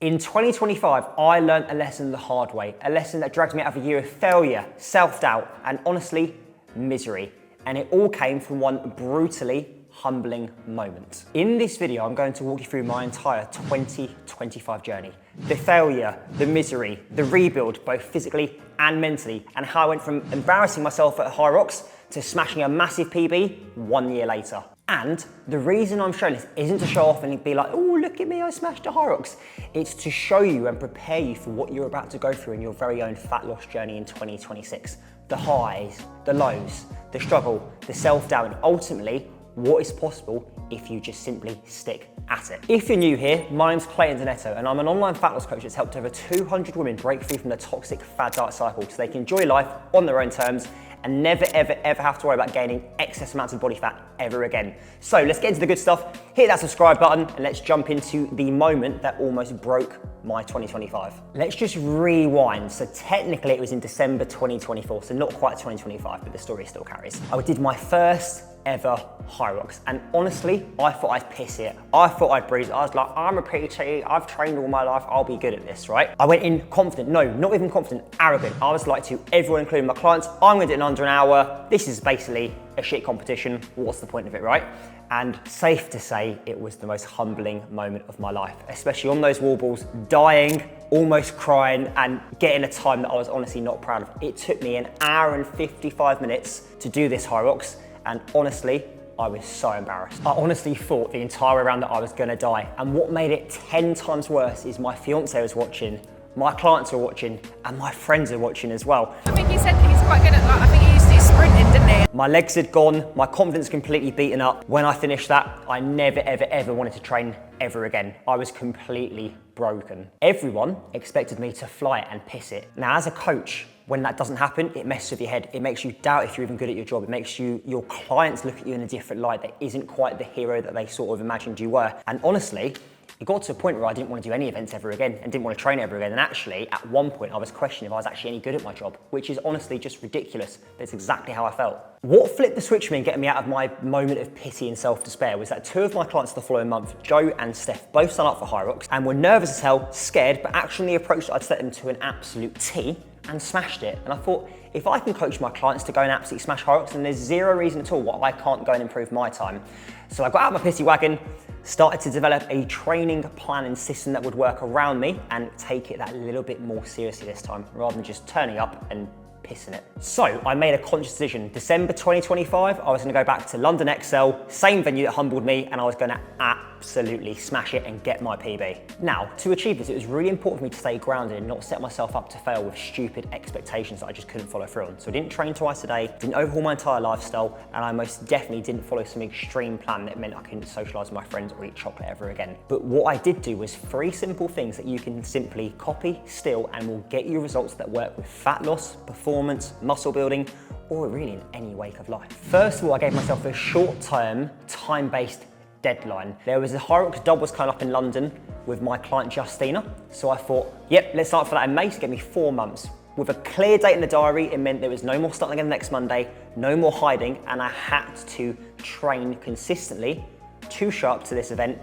In 2025, I learned a lesson the hard way, a lesson that dragged me out of a year of failure, self-doubt, and honestly, misery. And it all came from one brutally humbling moment. In this video, I'm going to walk you through my entire 2025 journey. The failure, the misery, the rebuild, both physically and mentally, and how I went from embarrassing myself at Hyrox to smashing a massive PB 1 year later. And the reason I'm showing this isn't to show off and be like, oh, look at me, I smashed a Hyrox. It's to show you and prepare you for what you're about to go through in your very own fat loss journey in 2026. The highs, the lows, the struggle, the self-doubt, and ultimately, what is possible if you just simply stick at it. If you're new here, my name's De-Netto, and I'm an online fat loss coach that's helped over 200 women break free from the toxic fad diet cycle so they can enjoy life on their own terms and never, ever, ever have to worry about gaining excess amounts of body fat ever again. So let's get into the good stuff. Hit that subscribe button and let's jump into the moment that almost broke my 2025. Let's just rewind. So technically it was in December 2024, so not quite 2025, but the story still carries. I did my first ever Hyrox, and honestly, I thought I'd piss it. I thought I'd breeze it. I was like, I'm a PT, I've trained all my life, I'll be good at this, right? I went in confident, no, not even confident, arrogant. I was like to everyone, including my clients, I'm gonna do it in under an hour. This is basically a shit competition. What's the point of it, right? And safe to say, it was the most humbling moment of my life, especially on those wall balls, dying, almost crying, and getting a time that I was honestly not proud of. It took me an hour and 55 minutes to do this Hyrox, and honestly, I was so embarrassed. I honestly thought the entire way around that I was gonna die. And what made it 10 times worse is my fiance was watching, my clients were watching, and my friends are watching as well. I think he said he's quite good at, like, I think he used to do sprinting, didn't he? My legs had gone, my confidence completely beaten up. When I finished that, I never, ever, ever wanted to train ever again. I was completely broken. Everyone expected me to fly it and piss it. Now, as a coach, when that doesn't happen, it messes with your head. It makes you doubt if you're even good at your job. It makes your clients look at you in a different light that isn't quite the hero that they sort of imagined you were. And honestly, it got to a point where I didn't want to do any events ever again and didn't want to train ever again. And actually, at one point, I was questioning if I was actually any good at my job, which is honestly just ridiculous. But it's exactly how I felt. What flipped the switch for me and getting me out of my moment of pity and self-despair was that 2 of my clients the following month, Joe and Steph, both signed up for Hyrox and were nervous as hell, scared, but actually the approach that I'd set them to an absolute T and smashed it. And I thought, if I can coach my clients to go and absolutely smash Hyrox, then there's zero reason at all why I can't go and improve my time. So I got out of my pissy wagon, started to develop a training plan and system that would work around me and take it that little bit more seriously this time, rather than just turning up and pissing it. So I made a conscious decision. December 2025, I was gonna go back to London XL, same venue that humbled me, and I was gonna absolutely smash it and get my PB. Now, to achieve this, it was really important for me to stay grounded and not set myself up to fail with stupid expectations that I just couldn't follow through on. So I didn't train twice a day, didn't overhaul my entire lifestyle, and I most definitely didn't follow some extreme plan that meant I couldn't socialize with my friends or eat chocolate ever again. But what I did do was 3 simple things that you can simply copy, steal, and will get you results that work with fat loss, performance, muscle building, or really in any wake of life. First of all, I gave myself a short-term, time-based deadline. There was a Hyrox doubles coming up in London with my client Justina. So I thought, yep, let's start for that in May, to get me 4 months. With a clear date in the diary, it meant there was no more starting again the next Monday, no more hiding, and I had to train consistently, too sharp to this event,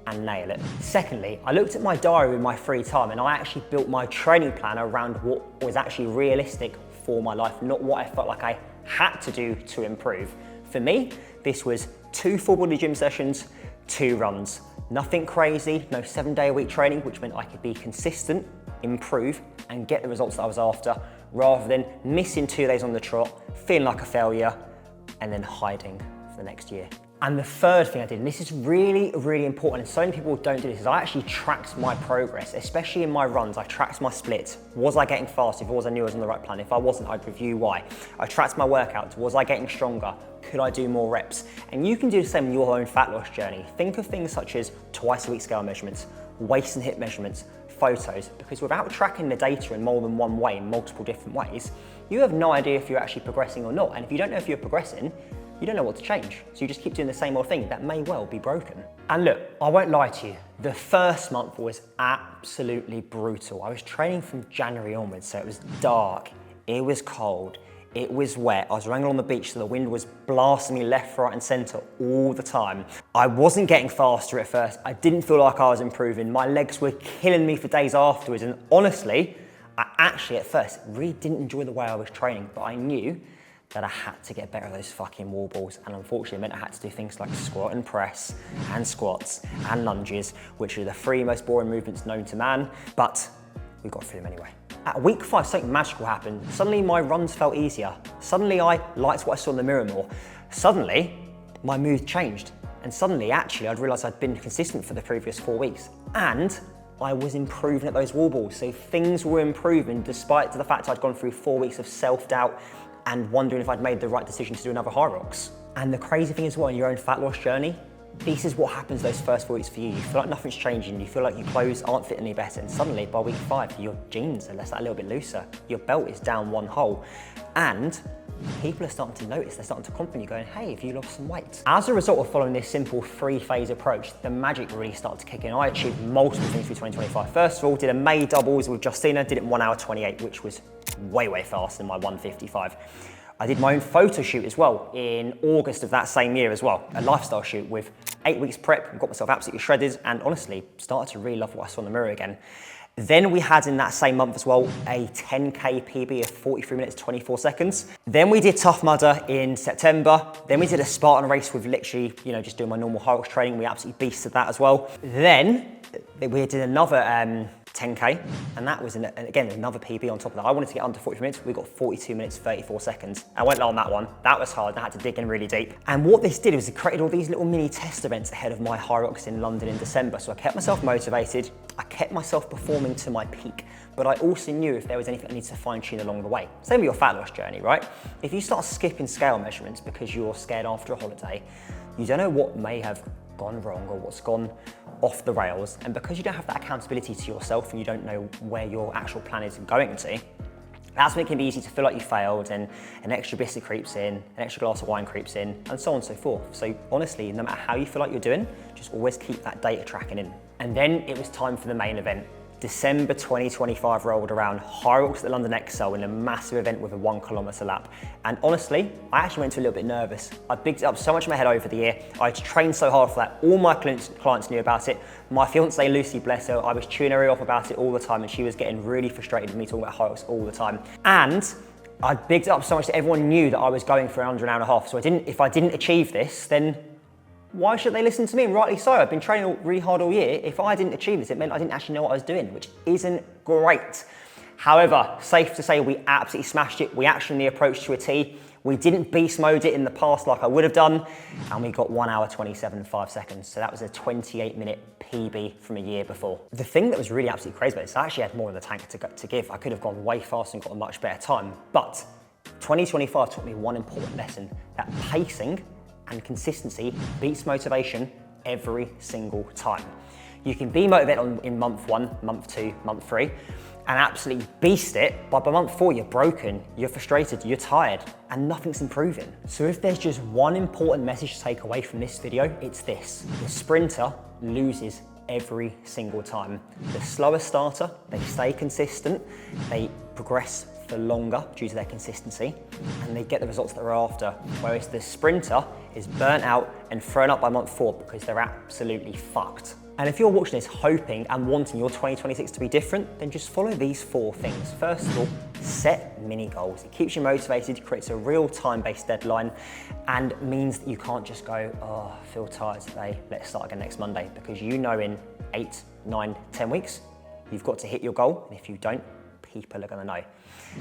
and nail it. Secondly, I looked at my diary in my free time and I actually built my training plan around what was actually realistic for my life, not what I felt like I had to do to improve. For me, this was 2 full body gym sessions, 2 runs. Nothing crazy, no 7-day-a-week training, which meant I could be consistent, improve, and get the results that I was after, rather than missing 2 days on the trot, feeling like a failure, and then hiding for the next year. And the third thing I did, and this is really, really important, and so many people don't do this, is I actually tracked my progress, especially in my runs. I tracked my splits. Was I getting faster? If I knew I was on the right plan. If I wasn't, I'd review why. I tracked my workouts. Was I getting stronger? Could I do more reps? And you can do the same in your own fat loss journey. Think of things such as twice-a-week scale measurements, waist and hip measurements, photos, because without tracking the data in more than one way, in multiple different ways, you have no idea if you're actually progressing or not. And if you don't know if you're progressing, you don't know what to change. So you just keep doing the same old thing that may well be broken. And look, I won't lie to you, the first month was absolutely brutal. I was training from January onwards, so it was dark, it was cold, It was wet. I was running along the beach, so the wind was blasting me left, right, and center all the time. I wasn't getting faster at first. I didn't feel like I was improving. My legs were killing me for days afterwards. And honestly, I actually at first really didn't enjoy the way I was training, but I knew that I had to get better at those fucking wall balls. And unfortunately, it meant I had to do things like squat and press, and squats, and lunges, which are the 3 most boring movements known to man, but we got through them anyway. At week 5, something magical happened. Suddenly my runs felt easier. Suddenly I liked what I saw in the mirror more. Suddenly, my mood changed. And suddenly, actually, I'd realized I'd been consistent for the previous 4 weeks. And I was improving at those wall balls. So things were improving despite the fact I'd gone through 4 weeks of self-doubt and wondering if I'd made the right decision to do another Hyrox. And the crazy thing as well, in your own fat loss journey, this is what happens those first 4 weeks for you. You feel like nothing's changing, you feel like your clothes aren't fitting any better, and suddenly by week 5, your jeans are less that little bit looser, your belt is down 1 hole, and people are starting to notice, they're starting to compliment you going, hey, have you lost some weight? As a result of following this simple 3-phase approach, the magic really started to kick in. I achieved multiple things through 2025. First of all, did a May doubles with Justina, did it in 1 hour 28, which was way faster than my 1:55. I did my own photo shoot as well in August of that same year as well. A lifestyle shoot with 8 weeks prep, got myself absolutely shredded, and honestly started to really love what I saw in the mirror again. Then we had in that same month as well, a 10K PB of 43 minutes, 24 seconds. Then we did Tough Mudder in September. Then we did a Spartan race with literally, just doing my normal Hyrox training. We absolutely beasted that as well. Then we did another 10K, and that was, again, another PB on top of that. I wanted to get under 40 minutes. We got 42 minutes, 34 seconds. I went low on that one. That was hard. I had to dig in really deep. And what this did was it created all these little mini test events ahead of my Hyrox in London in December. So I kept myself motivated. I kept myself performing to my peak, but I also knew if there was anything I needed to fine tune along the way. Same with your fat loss journey, right? If you start skipping scale measurements because you're scared after a holiday, you don't know what may have gone wrong or what's gone off the rails. And because you don't have that accountability to yourself and you don't know where your actual plan is going to, that's when it can be easy to feel like you failed and an extra biscuit creeps in, an extra glass of wine creeps in, and so on and so forth. So honestly, no matter how you feel like you're doing, just always keep that data tracking in. And then it was time for the main event. December 2025 rolled around, Hyrox at the London Excel in a massive event with a 1 kilometre lap. And honestly, I actually went to a little bit nervous. I bigged it up so much in my head over the year. I trained so hard for that. All my clients knew about it. My fiance, Lucy, bless her, I was chewing her ear off about it all the time, and she was getting really frustrated with me talking about Hyrox all the time. And I bigged it up so much that everyone knew that I was going for under an hour and a half. So if I didn't achieve this, then why should they listen to me? And rightly so. I've been training really hard all year. If I didn't achieve this, it meant I didn't actually know what I was doing, which isn't great. However, safe to say we absolutely smashed it. We actioned the approach to a T. We didn't beast mode it in the past like I would have done, and we got 1 hour 27 and 5 seconds. So that was a 28-minute PB from a year before. The thing that was really absolutely crazy about this, I actually had more in the tank to give. I could have gone way faster and got a much better time, but 2025 taught me one important lesson, that pacing and consistency beats motivation every single time. You can be motivated in month 1, month 2, month 3, and absolutely beast it, but by month 4 you're broken, you're frustrated, you're tired, and nothing's improving. So if there's just one important message to take away from this video, it's this: the sprinter loses every single time. The slower starter, they stay consistent, they progress for longer due to their consistency, and they get the results that they're after. Whereas the sprinter is burnt out and thrown up by month 4 because they're absolutely fucked. And if you're watching this hoping and wanting your 2026 to be different, then just follow these 4 things. First of all, set mini goals. It keeps you motivated, creates a real time-based deadline, and means that you can't just go, oh, I feel tired today, let's start again next Monday, because you know in 8, 9, 10 weeks, you've got to hit your goal, and if you don't, people are gonna know.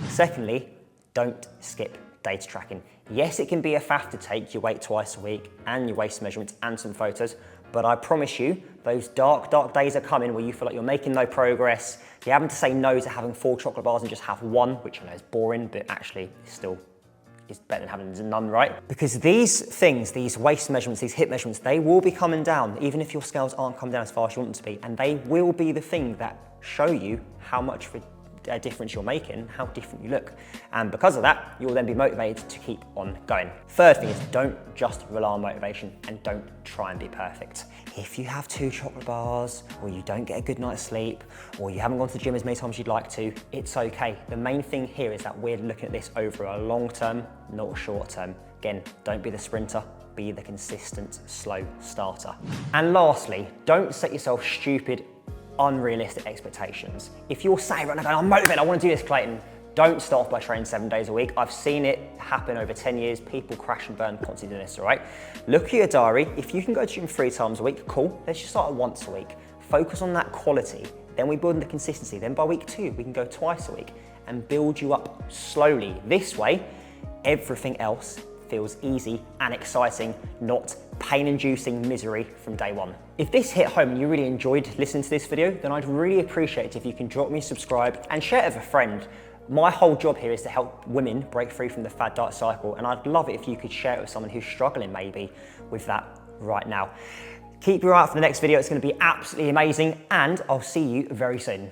Secondly, don't skip data tracking. Yes, it can be a faff to take your weight twice a week and your waist measurements and some photos, but I promise you, those dark days are coming where you feel like you're making no progress, you're having to say no to having 4 chocolate bars and just have 1, which I know is boring, but actually still is better than having none, right? Because these things, these waist measurements, these hip measurements, they will be coming down, even if your scales aren't coming down as far as you want them to be, and they will be the thing that show you how much difference you're making, how different you look. And because of that, you'll then be motivated to keep on going. Third thing is don't just rely on motivation and don't try and be perfect. If you have 2 chocolate bars, or you don't get a good night's sleep, or you haven't gone to the gym as many times as you'd like to, it's okay. The main thing here is that we're looking at this over a long term, not a short term. Again, don't be the sprinter, be the consistent, slow starter. And lastly, don't set yourself stupid, unrealistic expectations. If you're saying right now, I'm motivated, I want to do this, Clayton, don't start off by training 7 days a week. I've seen it happen over 10 years. People crash and burn constantly doing this, all right? Look at your diary. If you can go to the gym 3 times a week, cool. Let's just start at once a week. Focus on that quality. Then we build the consistency. Then by week 2, we can go twice a week and build you up slowly. This way, everything else feels easy and exciting, not pain-inducing misery from day one. If this hit home and you really enjoyed listening to this video, then I'd really appreciate it if you can drop me a subscribe and share it with a friend. My whole job here is to help women break free from the fad diet cycle, and I'd love it if you could share it with someone who's struggling maybe with that right now. Keep your eye out for the next video, it's going to be absolutely amazing, and I'll see you very soon.